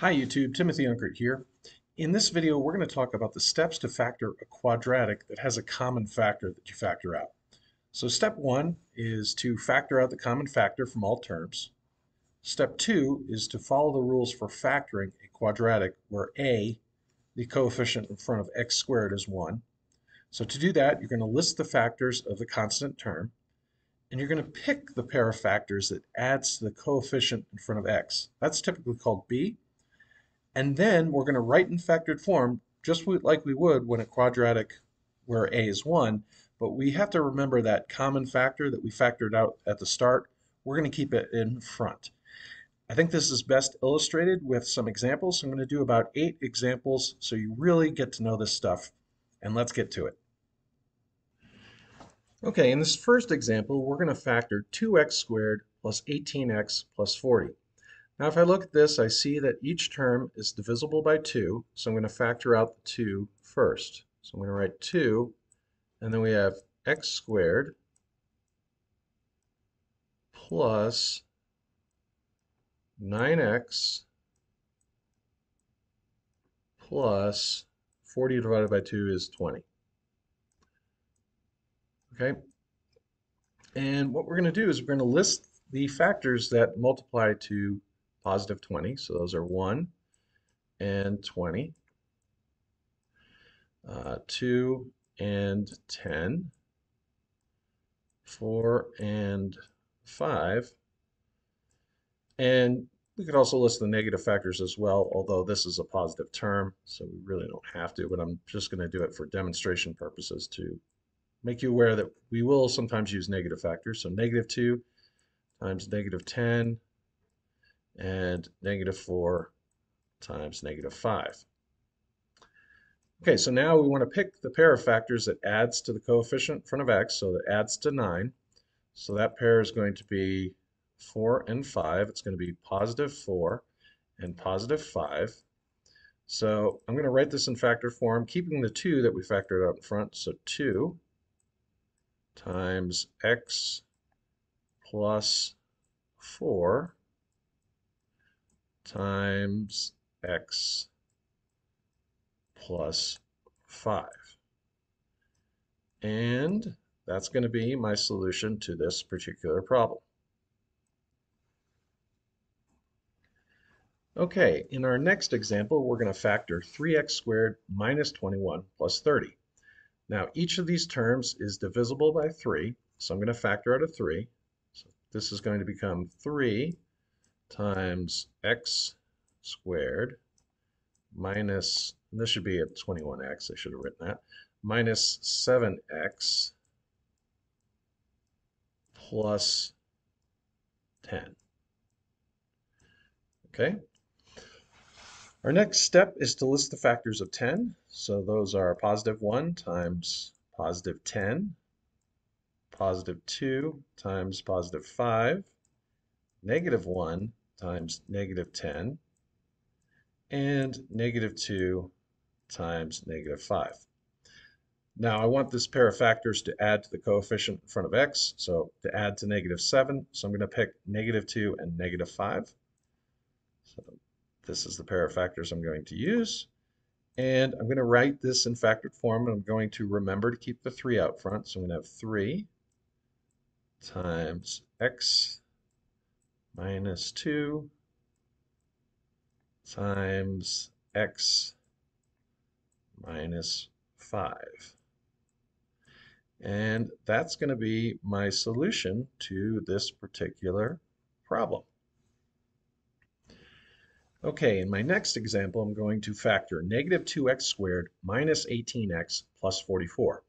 Hi YouTube, Timothy Unkert here. In this video, we're going to talk about the steps to factor a quadratic that has a common factor that you factor out. So step one is to factor out the common factor from all terms. Step two is to follow the rules for factoring a quadratic where a, the coefficient in front of x squared, is 1. So to do that, you're going to list the factors of the constant term, and you're going to pick the pair of factors that adds to the coefficient in front of x. That's typically called b. And then we're going to write in factored form just like we would when a quadratic where a is 1, but we have to remember that common factor that we factored out at the start. We're going to keep it in front. I think this is best illustrated with some examples. I'm going to do about 8 examples so you really get to know this stuff, and let's get to it. Okay, in this first example, we're going to factor 2x squared plus 18x plus 40. Now, if I look at this, I see that each term is divisible by 2, so I'm going to factor out the 2 first. So I'm going to write 2, and then we have x squared plus 9x plus 40 divided by 2 is 20. Okay? And what we're going to do is we're going to list the factors that multiply to positive 20. So those are 1 and 20, 2 and 10, 4 and 5. And we could also list the negative factors as well, although this is a positive term, so we really don't have to, but I'm just going to do it for demonstration purposes to make you aware that we will sometimes use negative factors. So negative 2 times negative 10 and negative 4 times negative 5. Okay, so now we want to pick the pair of factors that adds to the coefficient in front of x, so that adds to 9. So that pair is going to be 4 and 5. It's going to be positive 4 and positive 5. So I'm going to write this in factor form, keeping the 2 that we factored out in front. So 2 times x plus 4 times x plus 5. And that's going to be my solution to this particular problem. Okay, in our next example, we're going to factor 3x squared minus 21 plus 30. Now, each of these terms is divisible by 3, so I'm going to factor out a 3. So this is going to become 3 times x squared minus, and this should be a 21x, I should have written that, minus 7x plus 10. Okay. Our next step is to list the factors of 10. So those are positive 1 times positive 10, positive 2 times positive 5, negative 1 times negative 10, and negative 2 times negative 5. Now I want this pair of factors to add to the coefficient in front of x, so to add to negative 7, so I'm going to pick negative 2 and negative 5. So this is the pair of factors I'm going to use. And I'm going to write this in factored form, and I'm going to remember to keep the 3 out front. So I'm going to have 3 times x minus 2 times x minus 5. And that's going to be my solution to this particular problem. Okay, in my next example, I'm going to factor negative 2x squared minus 18x plus 44.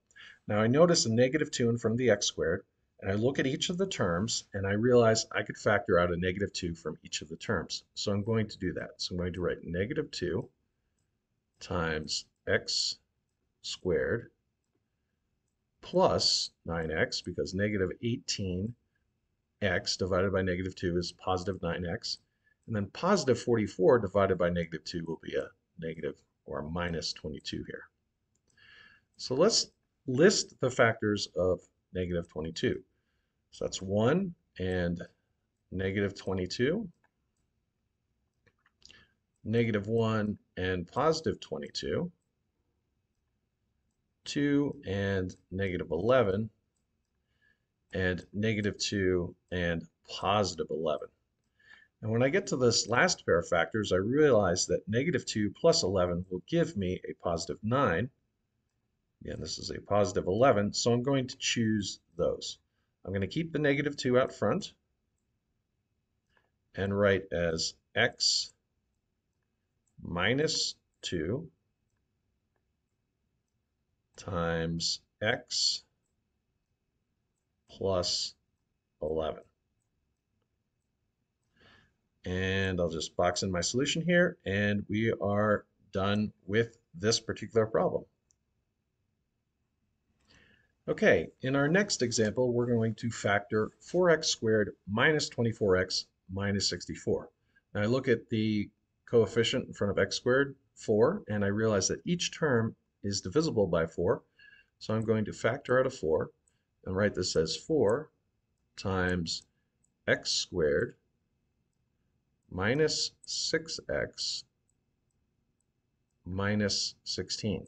Now I notice a negative 2 in front of the x squared, and I look at each of the terms, and I realize I could factor out a negative 2 from each of the terms. So I'm going to do that. So I'm going to write negative 2 times x squared plus 9x, because negative 18x divided by negative 2 is positive 9x. And then positive 44 divided by negative 2 will be a negative or a minus 22 here. So let's list the factors of negative 22. So that's 1 and negative 22. negative 1 and positive 22, 2 and negative 11, and negative 2 and positive 11. And when I get to this last pair of factors, I realize that negative 2 plus 11 will give me a positive 9. Again, this is a positive 11, so I'm going to choose those. I'm going to keep the negative 2 out front and write as x minus 2 times x plus 11. And I'll just box in my solution here, and we are done with this particular problem. Okay, in our next example, we're going to factor 4x squared minus 24x minus 64. Now I look at the coefficient in front of x squared, 4, and I realize that each term is divisible by 4. So I'm going to factor out a 4 and write this as 4 times x squared minus 6x minus 16.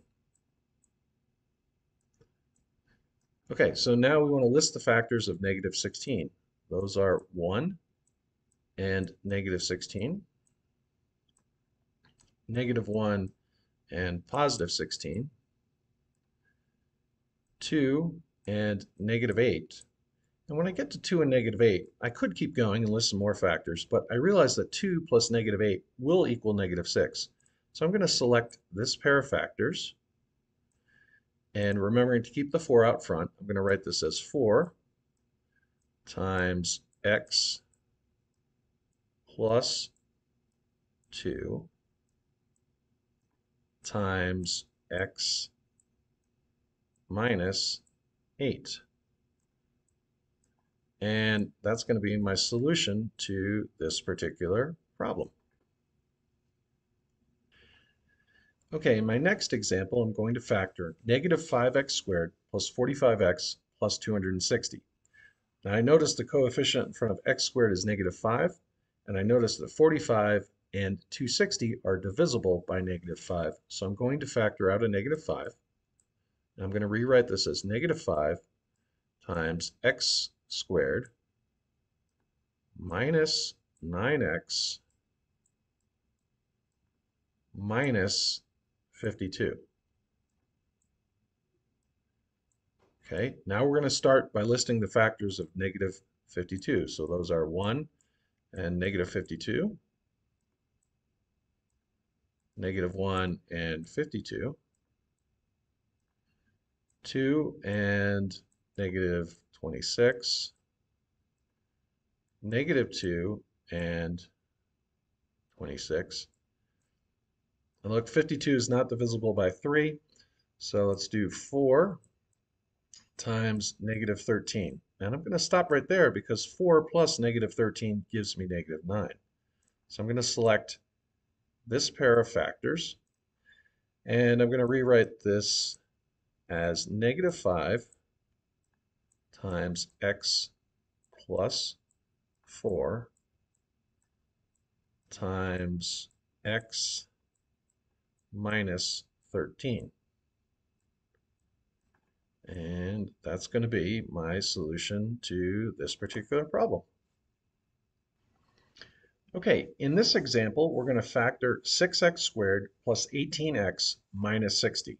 Okay, so now we want to list the factors of negative 16. Those are 1 and negative 16, negative 1 and positive 16, 2 and negative 8. And when I get to 2 and negative 8, I could keep going and list some more factors, but I realize that 2 plus negative 8 will equal negative 6. So I'm going to select this pair of factors, and remembering to keep the 4 out front, I'm going to write this as 4 times x plus 2 times x minus 8. And that's going to be my solution to this particular problem. Okay, in my next example, I'm going to factor negative 5x squared plus 45x plus 260. Now I notice the coefficient in front of x squared is negative 5, and I notice that 45 and 260 are divisible by negative 5. So I'm going to factor out a negative 5. And I'm going to rewrite this as negative 5 times x squared minus 9x minus 52. Okay, now we're going to start by listing the factors of negative 52. So those are 1 and negative 52, negative 1 and 52, 2 and negative 26, negative 2 and 26. And look, 52 is not divisible by 3, so let's do 4 times negative 13. And I'm going to stop right there because 4 plus negative 13 gives me negative 9. So I'm going to select this pair of factors, and I'm going to rewrite this as negative 5 times x plus 4 times x minus 13. And that's going to be my solution to this particular problem. Okay, in this example, we're going to factor 6x squared plus 18x minus 60.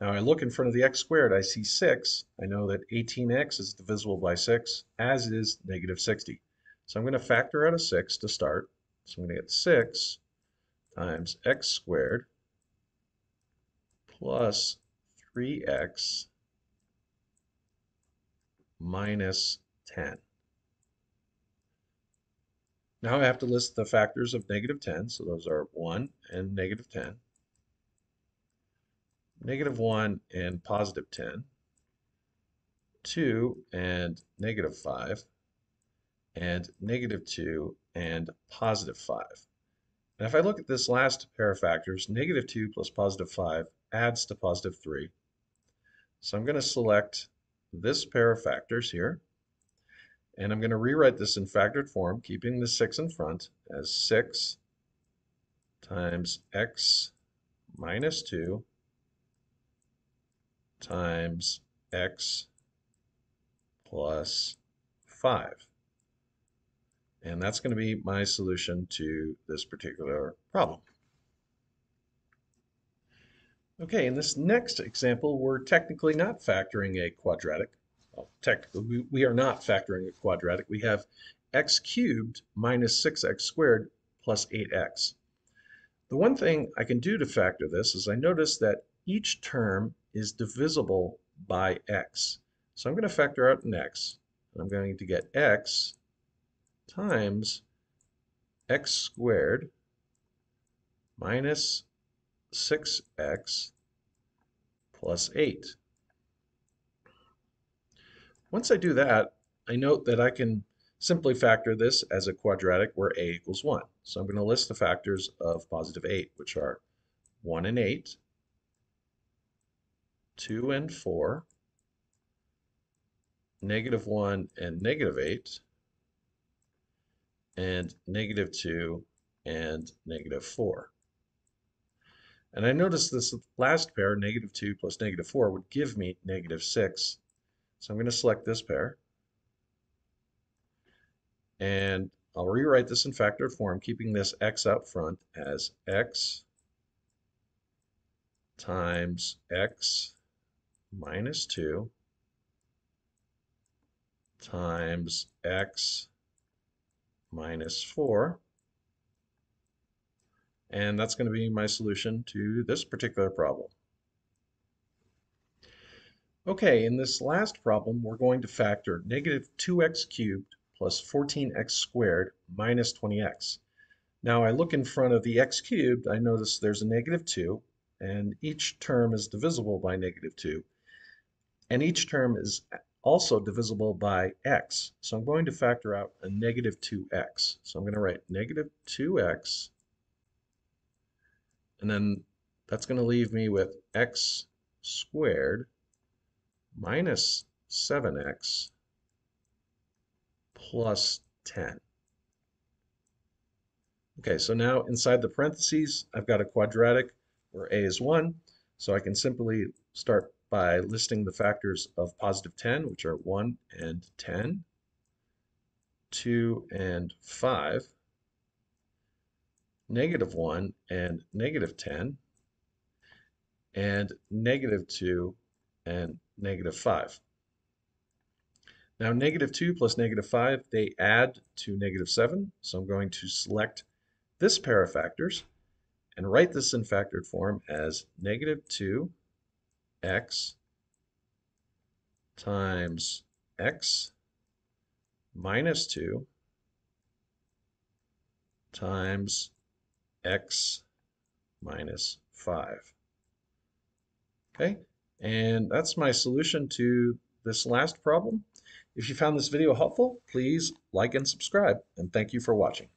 Now I look in front of the x squared, I see 6. I know that 18x is divisible by 6, as is negative 60. So I'm going to factor out a 6 to start. So I'm going to get 6 times x squared plus 3x minus 10. Now I have to list the factors of negative 10. So those are 1 and negative 10, negative 1 and positive 10, 2 and negative 5, and negative 2 and positive 5. And if I look at this last pair of factors, negative 2 plus positive 5 adds to positive 3. So I'm going to select this pair of factors here, and I'm going to rewrite this in factored form, keeping the 6 in front as 6 times x minus 2 times x plus 5. And that's going to be my solution to this particular problem. Okay, in this next example, we're technically not factoring a quadratic. Well, technically, we are not factoring a quadratic. We have x cubed minus 6x squared plus 8x. The one thing I can do to factor this is I notice that each term is divisible by x. So I'm going to factor out an x. I'm going to get x times x squared minus 6x plus 8. Once I do that, I note that I can simply factor this as a quadratic where a equals 1. So I'm going to list the factors of positive 8, which are 1 and 8, 2 and 4, negative 1 and negative 8, and negative 2 and negative 4. And I notice this last pair, negative 2 plus negative 4, would give me negative 6. So I'm going to select this pair. And I'll rewrite this in factored form, keeping this x out front as x times x minus 2 times x minus 4. And that's going to be my solution to this particular problem. Okay, in this last problem, we're going to factor negative 2x cubed plus 14x squared minus 20x. Now I look in front of the x cubed, I notice there's a negative 2, and each term is divisible by negative 2. And each term is also divisible by x. So I'm going to factor out a negative 2x. So I'm going to write negative 2x, and then that's going to leave me with x squared minus 7x plus 10. Okay, so now inside the parentheses, I've got a quadratic where a is 1, so I can simply start by listing the factors of positive 10, which are 1 and 10, 2 and 5, negative 1 and negative 10, and negative 2 and negative 5. Now negative 2 plus negative 5, they add to negative 7, so I'm going to select this pair of factors and write this in factored form as negative 2x times x minus 2 times x minus 5. Okay, and that's my solution to this last problem. If you found this video helpful, please like and subscribe, and thank you for watching.